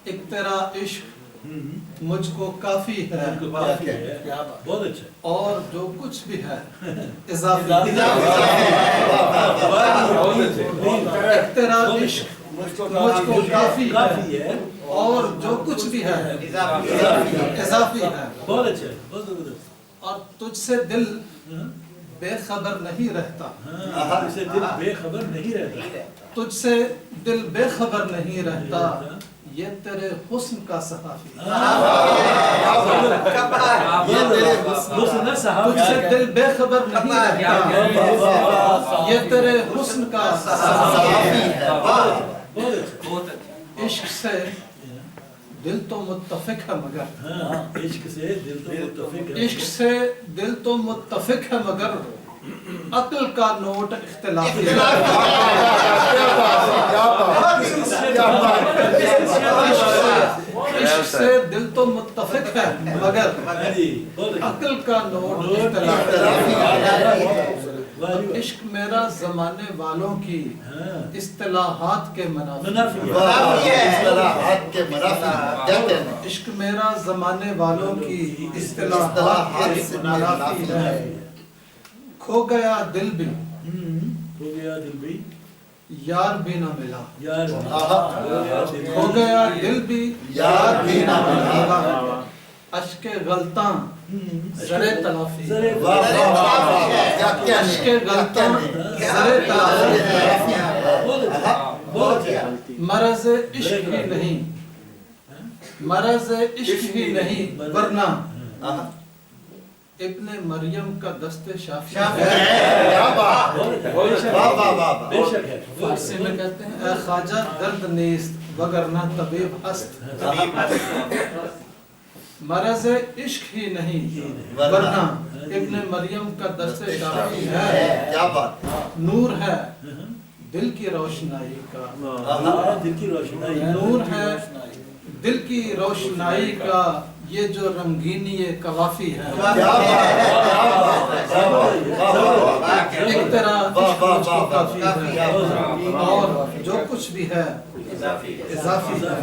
ایک تیرا عشق مجھ کو کافی ہے، بہت اچھا، اور جو کچھ بھی ہے اضافی ہے۔ ایک تیرا عشق مجھ کو کافی ہے، اور جو کچھ بھی ہے اضافی ہے۔ بہت اچھا، بہت زبردست۔ اور تجھ سے دل بے خبر نہیں رہتا، تجھ سے دل بے خبر نہیں رہتا، تجھ سے دل بے خبر نہیں رہتا، یہ تیرے حسن کا صحافی ہے۔ تجھ سے دل بے خبر نہیں رہتا، یہ تیرے حسن کا صحافی ہے۔ عشق سے دل تو متفق ہے مگر، عشق سے دل تو متفق ہے، عشق سے دل تو متفق ہے مگر عقل کا نوٹ اختلافی ہے۔ عشق سے دل تو متفق ہے مگر عقل کا نوٹ اختلافی ہے۔ عشق میرا زمانے والوں کی اصطلاحات کے منافی ہے۔ عشق میرا زمانے والوں کی اصطلاحات کے منافی ہے۔ کھو گیا دل بھی ہو گیا دل بھی یار بھی نہ ملا، یار، کھو گیا دل بھی یار بھی نہ ملا، اشک غلطاں زرے تلافی، اشک غلطاں زرے تلافی، مرض عشق ہی نہیں، مرض عشق ہی نہیں ورنہ ابن مریم کا دست شافی ہے۔ فارسی میں کہتے ہیں اے خواجہ درد نیست وگرنہ طبیب ہست، مرض عشق ہی نہیں ورنہ ابن مریم کا دست شافی ہے۔ نور ہے دل کی روشنائی کا، دل کی روشنائی، نور ہے دل کی روشنائی کا، یہ جو رنگینی قوافی ہے۔ ایک تیرا عشق مجھ کو کافی ہے، اور جو کچھ بھی ہے اضافی ہے۔